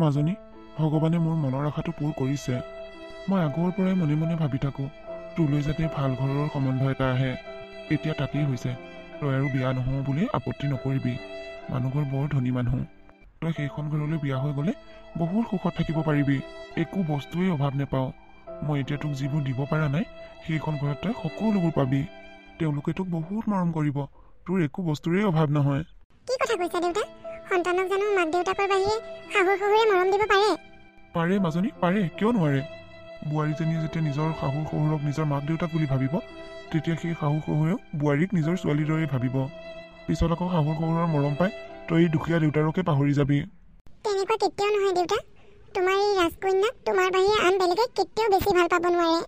মাজনী, ভগৱানে মোৰ মনৰ আশাটো পূৰ কৰিছে। মই আগৰ পৰাই মনে মনে ভাবি থাকোঁ তোলৈ যাতে ভাল ঘৰৰ সম্বন্ধ এটা আহে। এতিয়া তাকেই হৈছে। তই আৰু বিয়া নহওঁ বুলি আপত্তি নকৰিবি। মানুহঘৰ বৰ ধনী মানুহ। তই সেইখন ঘৰলৈ বিয়া হৈ গ'লে বহুত সুখত থাকিব পাৰিবি। একো বস্তুৱেই অভাৱ নেপাওঁ। মই এতিয়া তোক যিবোৰ দিব পৰা নাই সেইখন ঘৰত তই সকলোবোৰ পাবি। তেওঁলোকে তোক বহুত মৰম কৰিব। তোৰ একো বস্তুৰেই অভাৱ নহয়। কি কথা কৈছা দেউতা? সন্তানক জানো মাক দেউতাকৰ বাহিৰে শাহুৰ শহুৰে মৰম দিব পাৰে? পাৰে মাজনী, পাৰে। কিয় নোৱাৰে? বোৱাৰীজনীয়ে যেতিয়া নিজৰ শাহুৰ শহুৰক নিজৰ মাক দেউতাক বুলি ভাবিব, তেতিয়া সেই শাহু শহুৰেও বোৱাৰীক নিজৰ ছোৱালীৰ দৰে ভাবিব। পিছত আকৌ শাহুৰ শহুৰৰ মৰম পাই তই এই দুখীয়া দেউতাৰকে পাহৰি যাবি। তেনেকুৱা কেতিয়াও নহয় দেউতা। তোমাৰ এই ৰাজকন্যাক তোমাৰ বাহিৰে আন বেলেগে কেতিয়াও বেছি ভাল পাব নোৱাৰে।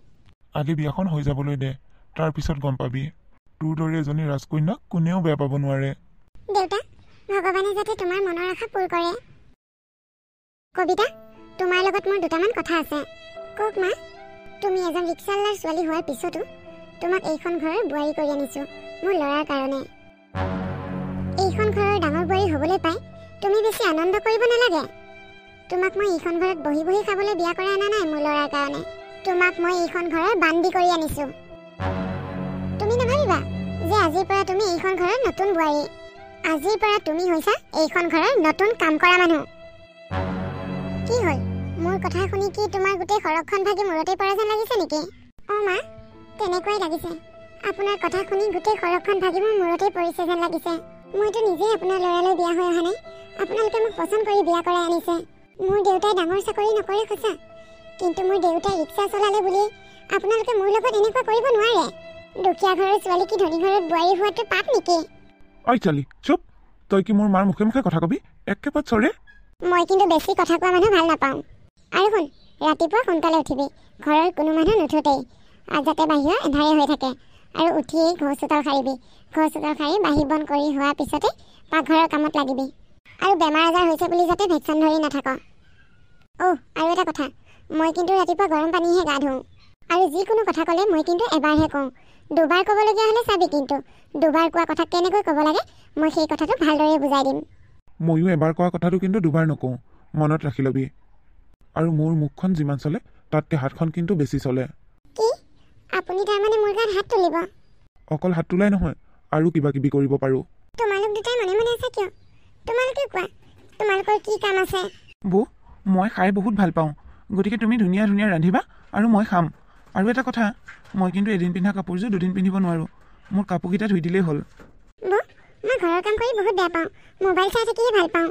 আগে বিয়াখন হৈ যাবলৈ দে, তাৰ পিছত গম পাবি। তোৰ দৰে এজনী ৰাজকন্যাক কোনেও বেয়া পাব নোৱাৰে। দেউতা, ভগৱানে যাতে তোমাৰ মনৰ আশা পূৰ কৰে। কবিতা, তোমাৰ লগত মোৰ দুটামান কথা আছে। কওক মা। তুমি এজন ৰিক্সাৱালাৰ ছোৱালী হোৱাৰ পিছতো তোমাক এইখন ঘৰৰ বোৱাৰী কৰি আনিছোঁ মোৰ ল'ৰাৰ কাৰণে। এইখন ঘৰৰ ডাঙৰ বোৱাৰী হ'বলৈ পাই তুমি বেছি আনন্দ কৰিব নালাগে। তোমাক মই এইখন ঘৰত বহি বহি খাবলৈ বিয়া কৰা অনা নাই মোৰ ল'ৰাৰ কাৰণে। তোমাক মই এইখন ঘৰৰ বান্দি কৰি আনিছোঁ। তুমি নাভাবিবা যে আজিৰ পৰা তুমি এইখন ঘৰৰ নতুন বোৱাৰী। আজিৰ পৰা তুমি হৈছা এইখন ঘৰৰ নতুন কাম কৰা মানুহ। কি হ'ল? মোৰ কথা শুনি কি তোমাৰ গোটেই সৰহখন ভাগি মূৰতে পৰা যেন লাগিছে নেকি? অঁ মা, তেনেকুৱাই লাগিছে। আপোনাৰ কথা শুনি গোটেই সৰহখন ভাগি মোৰ মূৰতে পৰিছে যেন লাগিছে। মইতো নিজেই আপোনাৰ ল'ৰালৈ বিয়া হৈ অহা নাই। আপোনালোকে মোক পচন্দ কৰি বিয়া কৰাই আনিছে। মোৰ দেউতাই ডাঙৰ চাকৰি নকৰে সঁচা, কিন্তু মোৰ দেউতাই ৰিক্সা চলালে বুলি আপোনালোকে মোৰ লগত এনেকুৱা কৰিব নোৱাৰে। দুখীয়া ঘৰৰ ছোৱালী কি ধনী ঘৰত বোৱাৰী হোৱাটো পাপ নেকি? ঐ ছোৱালী, চুপ। তই কি মোৰ মাৰ মুখে মুখে কথা কবি? একেবাৰে চৰে। মই কিন্তু বেছি কথা কোৱা মানুহ ভাল নাপাওঁ। আৰু শুন, ৰাতিপুৱা সোনকালে উঠিবি। ঘৰৰ কোনো মানুহ নুঠোতেই, যাতে বাহিৰৰ এন্ধাৰে হৈ থাকে। আৰু উঠিয়েই ঘৰ চোতাল সাৰিবি। ঘৰ চোতাল সাৰি বাহি বন কৰি হোৱাৰ পিছতে পাকঘৰৰ কামত লাগিবি। আৰু বেমাৰ আজাৰ হৈছে বুলি যাতে ভেকচিন ধৰি নাথাক। আৰু এটা কথা, মই কিন্তু ৰাতিপুৱা গৰম পানীহে গা ধুওঁ। আৰু যিকোনো কথা ক'লে মই কিন্তু এবাৰহে কওঁ। দুবাৰ ক'বলগীয়া হ'লে চাবি কিন্তু। দুবাৰ কোৱা কথা কেনেকৈ ক'ব লাগে মই সেই কথাটো ভালদৰে বুজাই দিম। ময়ো এবাৰ কোৱা কথাটো কিন্তু দুবাৰ নকওঁ, মনত ৰাখি ল'বি। আৰু মোৰ মুখখন যিমান চলে তাতকৈ হাতখন কিন্তু বেছি চলে। কি? আপুনি তাৰমানে মোৰ গাত হাত তুলিব? অকল হাত তোলাই নহয়, আৰু কিবা কিবি কৰিব পাৰোঁ। তোমালোক দুটাই মনে মনে আছা কিয়? তোমালোকে কোৱা, তোমালোকৰ কি কাম আছে? বৌ, মই খাই বহুত ভাল পাওঁ। গতিকে তুমি ধুনীয়া ধুনীয়া ৰান্ধিবা আৰু মই খাম। আৰু এটা কথা, মই কিন্তু এদিন পিন্ধা কাপোৰযোৰ দুদিন পিন্ধিব নোৱাৰোঁ। মোৰ কাপোৰকেইটা ধুই দিলেই হ'ল। বৌ, মই ঘৰৰ কাম কৰি বহুত বেয়া পাওঁ। মোবাইল চাই থাকিয়ে ভাল পাওঁ।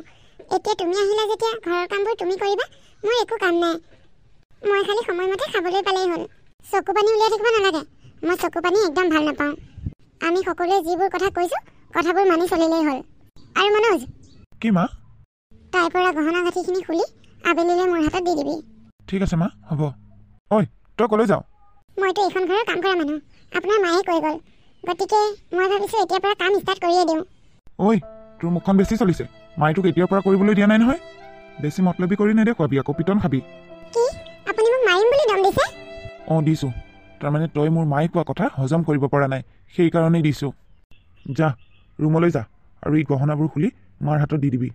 এতিয়া তুমি আহিলা যেতিয়া ঘৰৰ কামবোৰ তুমি কৰিবা, মোৰ একো কাম নাই। মই খালি সময়মতে খাবলৈ পালেই হ'ল। চকু পানী উলিয়াই থাকিব নালাগে। মই চকু পানী একদম ভাল নাপাওঁ। আমি সকলোৱে যিবোৰ কথা কৈছোঁ কথাবোৰ মানি চলিলেই হ'ল। আৰু মনোজ, কি মা? তাইৰ পৰা গহনা গাঁঠিখিনি খুলি আবেলিলৈ মোৰ হাতত দি দিবি। ঠিক আছে মা, হ'ব। ঐ, তই ক'লৈ যাওঁ? মইতো এইখন ঘৰৰ কাম কৰা মানুহ। আপোনাৰ মায়ে কৈ গ'ল। গতিকে মই ভাবিছোঁ এতিয়াৰ পৰা কাম ষ্টাৰ্ট কৰিয়ে দিওঁ। ঐ, তোৰ মুখখন বেছি চলিছে। মায়ে তোক এতিয়াৰ পৰা কৰিবলৈ দিয়া নাই নহয়। বেছি মতলবি কৰি নেদেখুৱাবি, আকৌ পিটন খাবি। কি? আপুনি মোক মাৰিম বুলি দম দিছে? অঁ, দিছোঁ। তাৰমানে তই মোৰ মায়ে কোৱা কথা হজম কৰিব পৰা নাই, সেইকাৰণেই দিছোঁ। যা, ৰুমলৈ যা আৰু এই গহনাবোৰ খুলি মাৰ হাতত দি দিবি।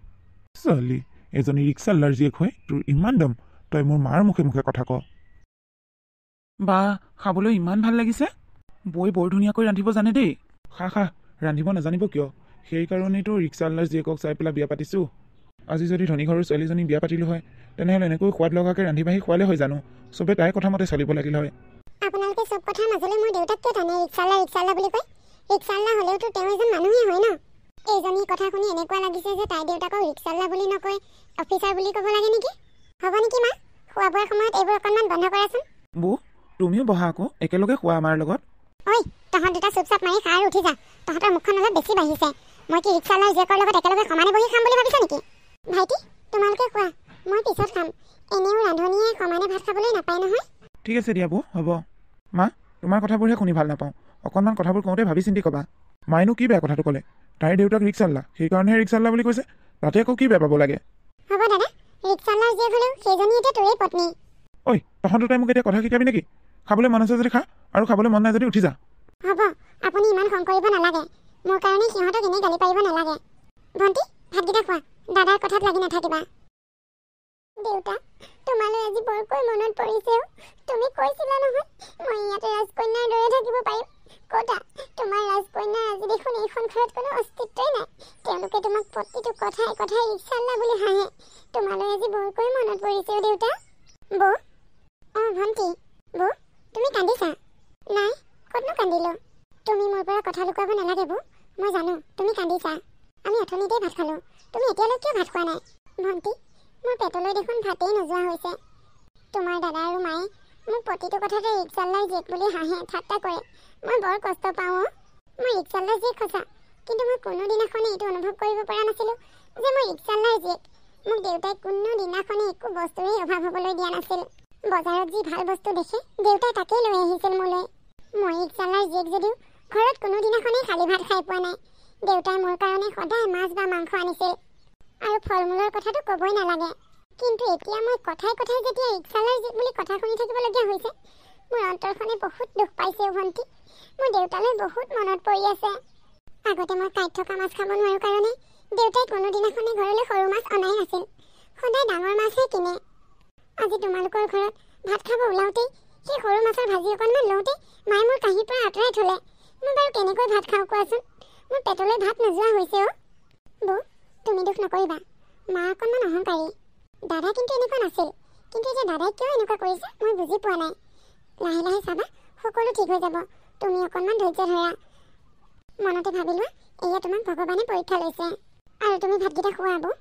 ছোৱালী, এজনী ৰিক্সাৱালাৰ জীয়েক হৈ তোৰ ইমান দম, তই মোৰ মাৰ মুখে মুখে কথা ক। বা, খাবলৈ ইমান ভাল লাগিছে। বৌয়ে বৰ ধুনীয়াকৈ ৰান্ধিব জানে দেই। খা, ৰান্ধিব নাজানিব কিয়? সেইকাৰণেইতো ৰিক্সাৱালাৰ জীয়েকক চাই পেলাই বিয়া পাতিছোঁ। আজি যদি ধনী ঘৰৰ ছোৱালীজনী বিয়া পাতিলোঁ হয়, তেনেহ'লে এনেকৈ সোৱাদ লগাকৈ ৰান্ধি বাঢ়ি খোৱালে হয় জানো? চবে তাইৰ কথা মতে চলিব লাগিল হয়। আপোনালোকে চব কথাৰ মাজলৈ মোৰ দেউতাক কিয় টানে? ৰিক্সাৱালা বুলি কয়। ৰিক্সাৱালা হ'লেওতো তেওঁ এজন মানুহেই হয় ন। এইজনী কথা শুনি এনেকুৱা লাগিছে যে তাইৰ দেউতাকক ৰিক্সাৱালা বুলি নকয় অফিচাৰ বুলি ক'ব লাগে নেকি? হ'ব নেকি মা? খোৱা বোৱাৰ সময়ত এইবোৰ অকণমান বন্ধ কৰাচোন। বৌ, তুমিও বহা আকৌ, একেলগে খোৱা আমাৰ লগত। ঐ, তহঁত দুটা চুপচাপ মাৰি খা আৰু উঠি যা। তহঁতৰ মুখখন অলপ বেছি বাঢ়িছে। মই কি ৰিক্সাৱালাৰ জীয়েকৰ লগত একেলগে সমানে বহি খাম বুলি ভাবিছা নেকি? ভাইটি, তোমালোকে খোৱা, মই পিছত খাম। এনেও ৰান্ধনীয়ে সমানে ভাত খাবলৈ নাপায় নহয়। ঠিক আছে দিয়া বৌ, হ'ব। মা, তোমাৰ কথাবোৰহে শুনি ভাল নাপাওঁ। অকণমান কথাবোৰ কওঁতে ভাবি চিন্তি ক'বা। মায়েনো কি বেয়া কথাটো ক'লে? তাইৰ দেউতাক ৰিক্সাৱালা, সেইকাৰণেহে ৰিক্সাৱালা বুলি কৈছে। তাতে আকৌ কি বেয়া পাব লাগে? হ'ব দাদা, ৰিক্সাৱালাৰ জীয়েক হ'লেও সেইজনী এতিয়া তোৰেই পত্নী। ঐ, তহঁত দুটাই মোক এতিয়া কথা শিকাবি নেকি? খাবলৈ মন আছে যদি খা, আৰু খাবলৈ মন নাই যদি উঠি যা। হ'ব, আপুনি ইমান খং কৰিব নালাগে। মোৰ কাৰণে সিহঁতক এনেই গালি পাৰিব নালাগে। ভণ্টি, ভাতকেইটা খোৱা, দাদাৰ কথাত লাগি নাথাকিবা। মনত পৰিছে তুমি কৈছিলা নহয় মই ইয়াতে ৰাজকন্যাৰ দৰে থাকিব পাৰিম কতা তোমাৰ ৰাজকন্যাৰ আজি দেখোন এইখন ঘৰত কোনো অস্তিত্বই নাই তেওঁলোকে তোমাক প্ৰতিটো কথাই কথাই ৰিক্সাল্লা বুলি হাঁহে তোমালৈ আজি বৰকৈ মনত পৰিছে দেউতা বৌ ভণ্টি বৌ তুমি কান্দিছা নাই ক'তনো কান্দিলো তুমি মোৰ পৰা কথা লুকুৱাব নালাগে বৌ মই জানো তুমি কান্দিছা আমি অথনিতেই ভাত খালো তুমি এতিয়ালৈ কিয় ভাত খোৱা নাই ভণ্টি মোৰ পেটলৈ দেখোন ভাতেই নোযোৱা হৈছে তোমাৰ দাদা আৰু মায়ে মোক প্ৰতিটো কথাতে ৰিক্সাল্লাৰ জীয়েক বুলি হাঁহে ঠাট্টা কৰে মই বৰ কষ্ট পাওঁ মই ৰিক্সাল্লাৰ জীয়েক সঁচা কিন্তু মই কোনোদিনাখনে এইটো অনুভৱ কৰিব পৰা নাছিলোঁ যে মই ৰিক্সাল্লাৰ জীয়েক মোক দেউতাই কোনোদিনাখনে একো বস্তুৰেই অভাৱ হ'বলৈ দিয়া নাছিল বজাৰত যি ভাল বস্তু দেখে দেউতাই তাকেই লৈ আহিছিল মোলৈ মই ৰিক্সাল্লাৰ জীয়েক যদিও ঘৰত কোনোদিনাখনেই খালী ভাত খাই পোৱা নাই দেউতাই মোৰ কাৰণে সদায় মাছ বা মাংস আনিছিল আৰু ফল মূলৰ কথাটো ক'বই নালাগে কিন্তু এতিয়া মই কথাই কথাই যেতিয়া ৰিক্সাল্লাৰ জীয়েক বুলি কথা শুনি থাকিবলগীয়া হৈছে মোৰ অন্তৰখনে বহুত দুখ পাইছে ভণ্টি মোৰ দেউতালৈ বহুত মনত পৰি আছে আগতে মই কাইত থকা মাছ খাব নোৱাৰো কাৰণে দেউতাই কোনোদিনাখনে ঘৰলৈ সৰু মাছ অনাই নাছিল সদায় ডাঙৰ মাছহে কিনে আজি তোমালোকৰ ঘৰত ভাত খাব ওলাওঁতেই সেই সৰু মাছৰ ভাজি অকণমান লওঁতেই মায়ে মোৰ কাঁহীৰ পৰা আঁতৰাই থ'লে মই বাৰু কেনেকৈ ভাত খাওঁ কোৱাচোন মোৰ পেটলৈ ভাত নোযোৱা হৈছে বৌ তুমি দুখ নকৰিবা মা অকণমান অহংকাৰী দাদা কিন্তু এনেকুৱা নাছিল কিন্তু এতিয়া দাদাই কিয় এনেকুৱা কৰিছে মই বুজি পোৱা নাই লাহে লাহে চাবা সকলো ঠিক হৈ যাব তুমি অকণমান ধৈৰ্য ধৰা মনতে ভাবি লোৱা এয়া তোমাক ভগৱানে পৰীক্ষা লৈছে আৰু তুমি ভাতকেইটা খোৱা বৌ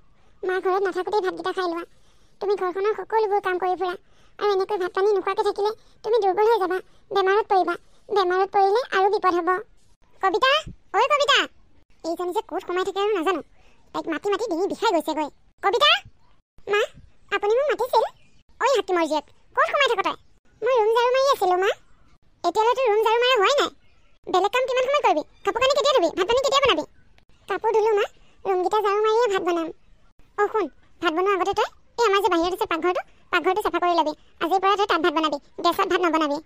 মা ঘৰত নাথাকোঁতেই ভাতকেইটা খাই লোৱা তুমি ঘৰখনৰ সকলোবোৰ কাম কৰি ফুৰা আৰু এনেকৈ ভাত পানী নোখোৱাকৈ থাকিলে তুমি দুৰ্বল হৈ যাবা বেমাৰত পৰিবা বেমাৰত পৰিলে আৰু বিপদ হ'ব কবিতা ঐ কবিতা এইজনী যে ক'ত সোমাই থাকে আৰু নাজানো তাইক মাতি মাতি ডিঙি বিষাই গৈছেগৈ কবিতা মা আপুনি মোক মাতিছিল ঐ হাতীমৰ জীয়েক ক'ত সোমাই থাক তই মই ৰুম ঝাৰু মাৰি আছিলোঁ মা এতিয়ালৈতো ৰুম ঝাৰু মাৰা হোৱাই নাই বেলেগ কাম কিমান সময় কৰিবি কাপোৰ কানি কেতিয়া ধুবি ভাত পানী কেতিয়া বনাবি কাপোৰ ধুলো মা ৰুমকেইটা ঝাৰু মাৰিয়ে ভাত বনাম শুন ভাত বনোৱাৰ আগতে তই এই আমাৰ যে বাহিৰত আছে পাকঘৰটো চাফা কৰি ল'বি আজিৰ পৰা তই তাত ভাত বনাবি গেছত ভাত নবনাবি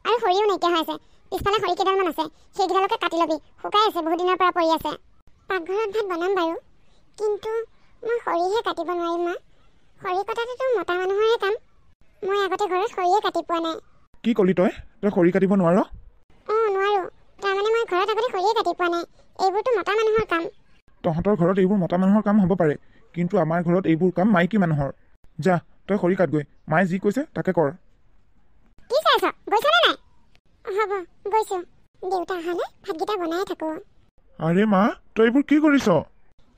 আৰু খৰিও নাইকিয়া হৈ আছে পিছফালে খৰি কেইডালমান আছে সেইকেইডালকে কাটি ল'বি শুকাই আছে বহুত দিনৰ পৰা পৰি আছে পাকঘৰত ভাত বনাম বাৰু কিন্তু মই খৰিহে কাটিব নোৱাৰিম মা খৰি কটাটোতো মতা মানুহৰে কাম মই আগতে ঘৰত খৰিয়ে কাটি পোৱা নাই কি ক'লি তই খৰি কাটিব নোৱাৰ নোৱাৰো তাৰমানে মই ঘৰত আগতে খৰিয়ে কাটি পোৱা নাই এইবোৰতো মতা মানুহৰ কাম তহঁতৰ ঘৰত এইবোৰ মতা মানুহৰ কাম হ'ব পাৰে কিন্তু আমাৰ ঘৰত এইবোৰ কাম মাইকী মানুহৰ যা তই খৰি কাটগৈ মায়ে যি কৈছে তাকে কৰ কি চাইছ গৈছনে নাই হ'ব গৈছোঁ দেউতা অহালে ভাতকেইটা বনাই থাকোঁ আৰে মা তই এইবোৰ কি কৰিছ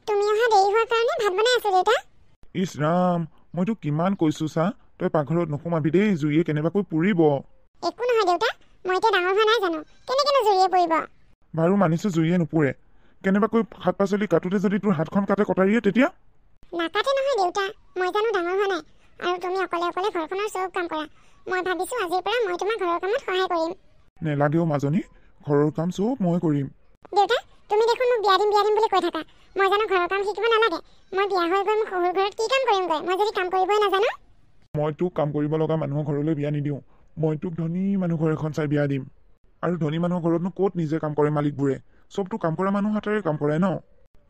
তুমি অহা দেৰি হোৱাৰ কাৰণে ভাত বনাই আছোঁ দেউতা ইছ ৰাম মই তোক কিমান কৈছো চা তই পাকঘৰত নোসোমাবি দেই জুইয়ে কেনেবাকৈ পুৰিব একো নহয় দেউতা মই এতিয়া ডাঙৰ হোৱা নাই জানো কেনেকেনো জুইয়ে পৰিব বাৰু মানিছো জুইয়ে নুপুৰে কেনেবাকৈ শাক পাচলি কাটোতে যদি তোৰ হাতখন কাটে কটাৰীয়ে তেতিয়া নাকাটে নহয় দেউতা মই জানো ডাঙৰ হোৱা নাই আৰু তুমি অকলে অকলে ঘৰখনৰ চব কাম কৰা মই ভাবিছোঁ আজিৰ পৰা মই তোমাৰ ঘৰৰ কামত সহায় কৰিম নেলাগেও মাজনী ঘৰৰ কাম চব মই কৰিম দেউতা তুমি দেখোন মোক বিয়া দিম বুলি কৈ থাকা মই জানো ঘৰৰ কাম শিকিব নালাগে মই বিয়া হৈ গৈ মোক শহুৰ ঘৰত কি কাম কৰিমগৈ মই যদি কাম কৰিবই নাজানো মই তোক কাম কৰিব লগা মানুহৰ ঘৰলৈ বিয়া নিদিওঁ মই তোক ধনী মানুহ ঘৰ এখন চাই বিয়া দিম আৰু ধনী মানুহৰ ঘৰতনো ক'ত নিজে কাম কৰে মালিকবোৰে চবতো কাম কৰা মানুহ হাতেৰে কাম কৰে ন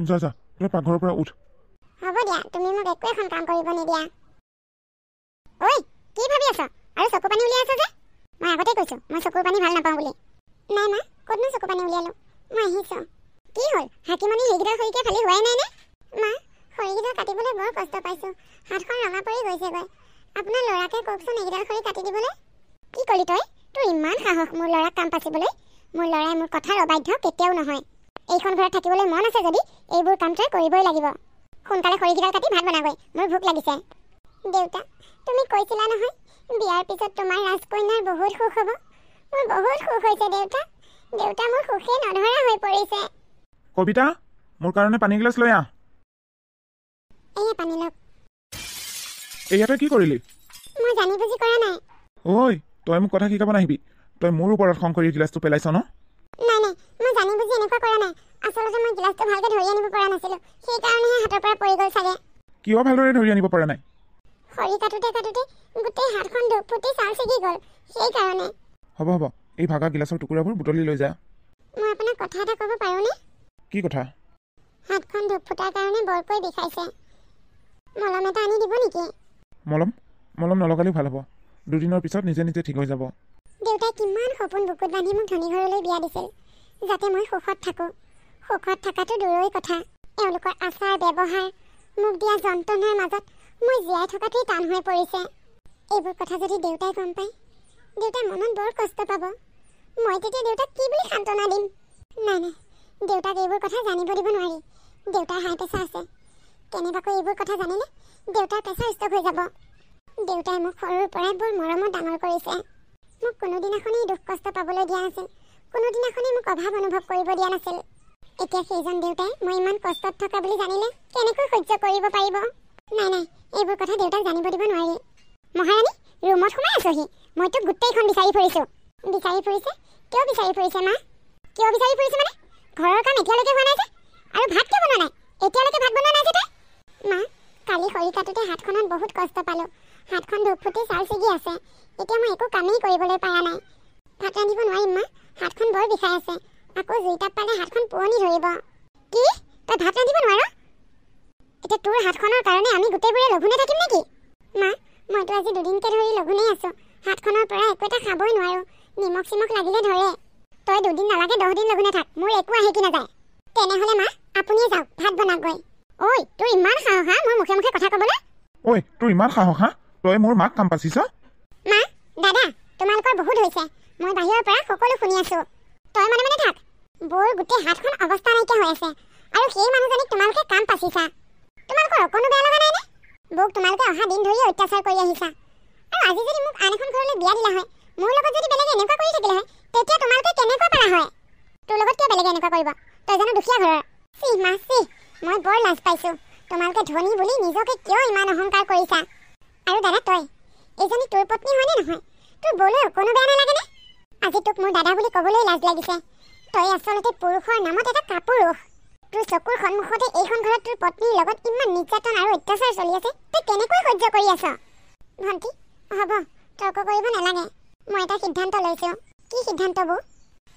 যা যা তই পাকঘৰৰ পৰা উঠ হ'ব দিয়া তুমি মোক একো এখন কাম কৰিব নিদিয়া ঐ কি ভাবি আছ আৰু চকু পানী উলিয়াই আছ যে মই আগতে কৈছোঁ মই চকুৰ পানী ভাল নাপাওঁ বুলি নাই মা ক'তনো চকু পানী উলিয়ালোঁ মই আহিছোঁ কি হ'ল হাকিমণি সেইকেইডাল খৰিকে খালি হোৱাই নাই নে মা খৰিকেইডাল কাটিবলৈ বৰ কষ্ট পাইছোঁ হাতখন ৰঙা পৰি গৈছেগৈ আপোনাৰ ল'ৰাকে কওকচোন এইকেইডাল খৰি কাটি দিবলৈ কি ক'লি তই তোৰ ইমান সাহস মোৰ ল'ৰাক কাম পাচিবলৈ মোৰ ল'ৰাই মোৰ কথাৰ অবাধ্য কেতিয়াও নহয় এইখন ঘৰত থাকিবলৈ মন আছে যদি এইবোৰ কাম তই কৰিবই লাগিব সোনকালে খৰিকেইডাল কাটি ভাত বনাগৈ মোৰ ভোক লাগিছে দেউতা তুমি কৈছিলা নহয় বিয়াৰ পিছত তোমাৰ ৰাজকন্যাৰ বহুত সুখ হ'ব মোৰ বহুত সুখ হৈছে দেউতা দেউতা মোৰ সুখে নধৰা হৈ পৰিছে কবিতা মোৰ কাৰণে পানী গিলাচ লৈ আহ এয়া পানী লওক ইয়াতে কি কৰিলি মই জানি বুজি কৰা নাই ঐ তই মোক কথা শিকাব নাহিবি তই মোৰ ওপৰত খং কৰি গিলাচটো পেলাইছ ন নাই মই জানি বুজি এনেকুৱা কৰা নাই আচলতে মই গিলাচটো ভালকৈ ধৰি আনিব পৰা নাছিলোঁ সেইকাৰণেহে হাতৰ পৰা পৰি গ'ল চাগে কিয় ভালদৰে ধৰি আনিব পৰা নাই খৰি কাটোতে গোটেই হাতখন ধুপ ফুটি চাল ছিগি গ'ল সেইকাৰণে হ'ব এই ভাগা গিলাচৰ টুকুৰাবোৰ বুটলি লৈ যা মই আপোনাক কথা এটা ক'ব পাৰোঁনে কি কথা হাতখন ধুপ ফুটাৰ কাৰণে বৰকৈ বিষাইছে মলম এটা আনি দিব নেকি মলম নলগালেও ভাল হ'ব দুদিনৰ পিছত নিজে নিজে ঠিক হৈ যাব। দেউতাই কিমান সপোন বুকুত বান্ধি মোক ধনী ঘৰলৈ বিয়া দিছিল, যাতে মই সুখত থাকোঁ। সুখত থকাটো দূৰৰে কথা, এওঁলোকৰ আচাৰ ব্যৱহাৰ, মোক দিয়া যন্ত্ৰণাৰ মাজত মই জীয়াই থকাটোৱেই টান হৈ পৰিছে। এইবোৰ কথা যদি দেউতাই গম পায়, দেউতাই মনত বৰ কষ্ট পাব। মই তেতিয়া দেউতাক কি বুলি সান্তনা দিম? নাই নাই, দেউতাক এইবোৰ কথা জানিব দিব নোৱাৰি। দেউতাৰ হাই প্ৰেছাৰ আছে। কেনেবাকৈ এইবোৰ কথা জানিলে দেউতাৰ প্ৰেছাৰ ষ্টক হৈ যাব। দেউতাই মোক সৰুৰ পৰাই বৰ মৰমত ডাঙৰ কৰিছে। মোক কোনোদিনাখনেই দুখ কষ্ট পাবলৈ দিয়া নাছিল, কোনোদিনাখনেই মোক অভাৱ অনুভৱ কৰিব দিয়া নাছিল। এতিয়া সেইজন দেউতাই মই ইমান কষ্টত থকা বুলি জানিলে কেনেকৈ সহ্য কৰিব পাৰিব? নাই নাই, এইবোৰ কথা দেউতাক জানিব দিব নোৱাৰি। মহাৰাণী, ৰুমত সোমাই আছোহি। মইতো গোটেইখন বিচাৰি ফুৰিছোঁ। বিচাৰি ফুৰিছে? কিয় বিচাৰি ফুৰিছে মা? কিয় বিচাৰি ফুৰিছে মানে? ঘৰৰ কাম এতিয়ালৈকে হোৱা নাই যে, আৰু ভাত কিয় বনোৱা নাই? এতিয়ালৈকে ভাত বনোৱা নাই যে তই? মা, কালি খৰি কাটোতে হাতখনত বহুত কষ্ট পালোঁ। হাতখন ধূপ ফুটি ছাল ছিগি আছে। এতিয়া মই একো কামেই কৰিবলৈ পৰা নাই। ভাত ৰান্ধিব নোৱাৰিম মা, হাতখন বৰ বিষাই আছে। আকৌ জুই তাপ পালে হাতখন পুৰণি ধৰিব। কি? তই ভাত ৰান্ধিব নোৱাৰ? এতিয়া তোৰ হাতখনৰ কাৰণে আমি গোটেইবোৰে লঘোণে থাকিম নেকি? মা, মইতো আজি দুদিনকে ধৰি লঘোণেই আছোঁ। হাতখনৰ পৰা একো এটা খাবই নোৱাৰোঁ। নিমখ চিমখ লাগিলে ধৰে। তই 2 দিন নালাগে 10 দিন লঘোণে থাক, মোৰ একো আহে কি নাযায়। তেনেহ'লে মা, আপুনিয়ে যাওক, ভাত বনাওকগৈ। ঐ, তোৰ ইমান সাহস হা মোৰ মুখে মুখে কথা ক'বলৈ? ঐ, তোৰ ইমান সাহস হা? তই মোৰ মাক কাম পাচিছ? মা, দাদা, তোমালোকৰ বহুত হৈছে। মই বাহিৰৰ পৰা সকলো শুনি আছোঁ। তই মনে মনে থাক। বৌৰ গোটেই হাতখন অৱস্থা নাইকিয়া হৈ আছে, আৰু সেই মানুহজনীক তোমালোকে কাম পাচিছা। তোমালোকৰ অকণো বেয়া লগা নাইনে? বৌক তোমালোকে অহা দিন ধৰি অত্যাচাৰ কৰি আহিছা, আৰু আজি যদি মোক আন এখন ঘৰলৈ বিয়া দিলা হয়, মোৰ লগত যদি বেলেগে এনেকুৱা কৰি থাকিলে হয়, তেতিয়া তোমালোকে কেনেকুৱা পালা হয়? তোৰ লগত কিয় বেলেগে এনেকুৱা কৰিব? তই জানো দুখীয়া ঘৰৰ? চিহ মা চিহ, মই বৰ লাজ পাইছোঁ। তোমালোকে ধনী বুলি নিজকে কিয় ইমান অহংকাৰ কৰিছা? আৰু দাদা, তই এইজনী তোৰ পত্নী হয়নে নহয়? তোৰ বৌলৈ অকণো বেয়া নালাগেনে? আজি তোক মোৰ দাদা বুলি ক'বলৈ লাজ লাগিছে। তই আচলতে পুৰুষৰ নামত এটা কাপুৰুষ। তোৰ চকুৰ সন্মুখতে এইখন ঘৰত তোৰ পত্নীৰ লগত ইমান নিৰ্যাতন আৰু অত্যাচাৰ চলি আছে, তই কেনেকৈ সহ্য কৰি আছ? ভণ্টি, হ'ব, তৰ্ক কৰিব নালাগে। মই এটা সিদ্ধান্ত লৈছোঁ। কি সিদ্ধান্ত বৌ?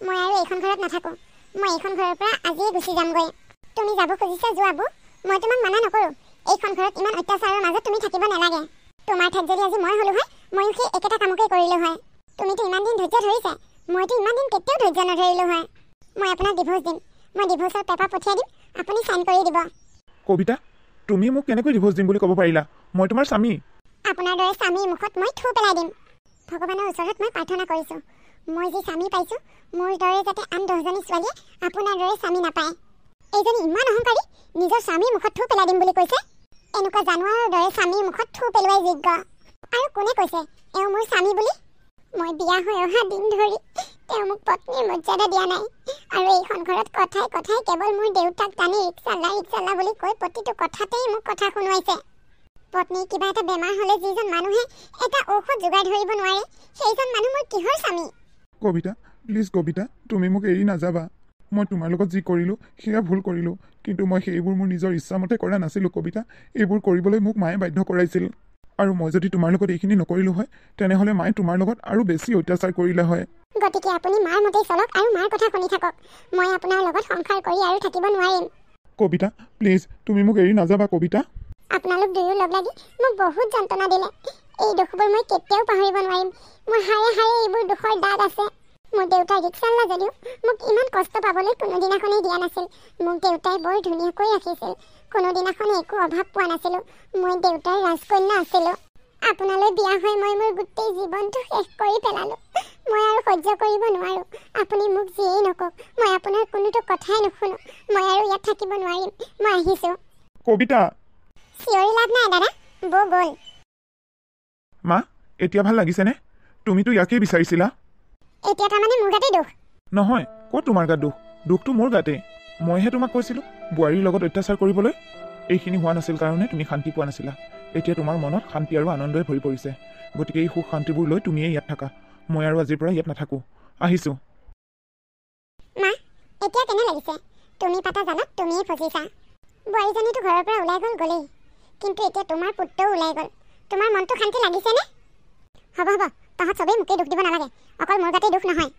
মই আৰু এইখন ঘৰত নাথাকোঁ। মই এইখন ঘৰৰ পৰা আজিয়ে গুচি যামগৈ। তুমি যাব খুজিছা যোৱা বৌ, মই তোমাক মানা নকৰোঁ। এইখন ঘৰত ইমান অত্যাচাৰৰ মাজত তুমি থাকিব নালাগে। তোমাৰ ঠাইত যদি আজি মই হ'লোঁ হয়, ময়ো সেই একেটা কামকেই কৰিলোঁ হয়। তুমিতো ইমান দিন ধৈৰ্য ধৰিছা, মইতো ইমান দিন কেতিয়াও ধৈৰ্য নধৰিলোঁ হয়। মই আপোনাক ডিভোৰ্চ দিম। মই ডিভোৰ্চৰ পেপাৰ পঠিয়াই দিম, আপুনি চাইন কৰি দিব। কবিতা, তুমি মোক কেনেকৈ ডিভোৰ্চ দিম বুলি ক'ব পাৰিলা? মই তোমাৰ স্বামী। আপোনাৰ দৰে স্বামীৰ মুখত মই থু পেলাই দিম। ভগৱানৰ ওচৰত মই প্ৰাৰ্থনা কৰিছোঁ, মই যি স্বামী পাইছোঁ, মোৰ দৰে যাতে আন 10জনী ছোৱালীয়ে আপোনাৰ দৰে স্বামী নাপায়। এইজনী ইমান অহংকাৰী, নিজৰ স্বামীৰ মুখত থু পেলাই দিম বুলি কৈছে। এনেকুৱা জানুৱাৰৰ দৰে স্বামীৰ মুখত থু পেলোৱাই যোগ্য। আৰু কোনে কৈছে এওঁ মোৰ স্বামী বুলি? মই বিয়া হৈ অহা দিন ধৰি তেওঁ মোক পত্নীৰ মৰ্যাদা দিয়া নাই, আৰু এইখন ঘৰত কথাই কথাই কেৱল মোৰ দেউতাক টানি ৰিক্সালা বুলি কৈ প্ৰতিটো কথাতেই মোক কথা শুনুৱাইছে। পত্নীৰ কিবা এটা বেমাৰ হ'লে যিজন মানুহে এটা ঔষধ যোগাৰ ধৰিব নোৱাৰে, সেইজন মানুহ মোৰ কিহৰ স্বামী? কবিতা, প্লিজ কবিতা, তুমি মোক এৰি নাযাবা। মই তোমাৰ লগত যি কৰিলোঁ সেয়া ভুল কৰিলোঁ, কিন্তু মই সেইবোৰ মোৰ নিজৰ ইচ্ছামতে কৰা নাছিলোঁ কবিতা। এইবোৰ কৰিবলৈ মোক মায়ে বাধ্য কৰাইছিল, আৰু মই যদি তোমাৰ লগত এইখিনি নকৰিলোঁ হয়, তেনেহ'লে মায়ে তোমাৰ লগত আৰু বেছি অত্যাচাৰ কৰিলে হয়। গতিকে আপুনি মাৰ মতেই চলক আৰু মাৰ কথা শুনি থাকক। মই আপোনাৰ লগত সংসাৰ কৰি আৰু থাকিব নোৱাৰিম। কবিতা, প্লিজ, তুমি মোক এৰি নাযাবা কবিতা। আপোনালোক দুয়ো লগ লাগি মোক বহুত যন্ত্ৰণা দিলে। এই দুখবোৰ মই কেতিয়াও পাহৰিব নোৱাৰিম। মোৰ হাড়ে হাড়ে এইবোৰ দুখৰ দাগ আছে। মোৰ দেউতাই ৰিক্সাৱালা যদিও মোক ইমান কষ্ট পাবলৈ কোনোদিনাখনেই দিয়া নাছিল। মোক দেউতাই বৰ ধুনীয়াকৈ ৰাখিছিল। কোনোদিনাখনে একো অভাৱ পোৱা নাছিলোঁ। মই দেউতাৰ ৰাজকন্যা আছিলোঁ। আপোনালৈ বিয়া হৈ মই মোৰ গোটেই জীৱনটো শেষ কৰি পেলালোঁ। মই আৰু সহ্য কৰিব নোৱাৰোঁ। আপুনি মোক যিয়েই নকওক, মই আপোনাৰ কোনোটো কথাই নুশুনো। মই আৰু ইয়াত থাকিব নোৱাৰিম। মই আহিছোঁ। কবিতা, চিঞৰি লাভ নাই দাদা, বৌ গ'ল। মা, এতিয়া ভাল লাগিছেনে? তুমিতো ইয়াকেই বিচাৰিছিলা। এতিয়া তাৰমানে মোৰ গাতেই দোষ? নহয়, ক'ত তোমাৰ গাত দোষ? দুখটো মোৰ গাতেই। মইহে তোমাক কৈছিলোঁ বোৱাৰীৰ লগত অত্যাচাৰ কৰিবলৈ। এইখিনি হোৱা নাছিল কাৰণে তুমি শান্তি পোৱা নাছিলা। এতিয়া তোমাৰ মনত শান্তি আৰু আনন্দই ভৰি পৰিছে। গতিকে এই সুখ শান্তিবোৰ লৈ তুমিয়ে ইয়াত থাকা। মই আৰু আজিৰ পৰা ইয়াত নাথাকোঁ। আহিছোঁ। মা, এতিয়া কেনে লাগিছে? তুমি পাতা জালত তুমিয়ে ফচিছা। বোৱাৰীজনীতো ঘৰৰ পৰা ওলাই গ'লেই, কিন্তু এতিয়া তোমাৰ পুত্ৰও ওলাই গ'ল। তোমাৰ মনটো শান্তি লাগিছেনে? হ'ব হ'ব, তহঁত চবেই মোকেই দুখ দিব নালাগে। অকল মোৰ গাতেই দুখ নহয়।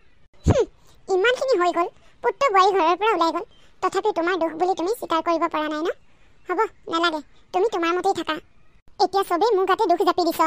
ইমানখিনি হৈ গ'ল, পুত্ৰ বোৱাৰী ঘৰৰ পৰা ওলাই গ'ল, তথাপি তোমাৰ দুখ বুলি তুমি স্বীকাৰ কৰিব পৰা নাই ন? হ'ব, নালাগে, তুমি তোমাৰ মতেই থাকা। এতিয়া চবেই মোৰ গাতে দুখ জাপি দিছ।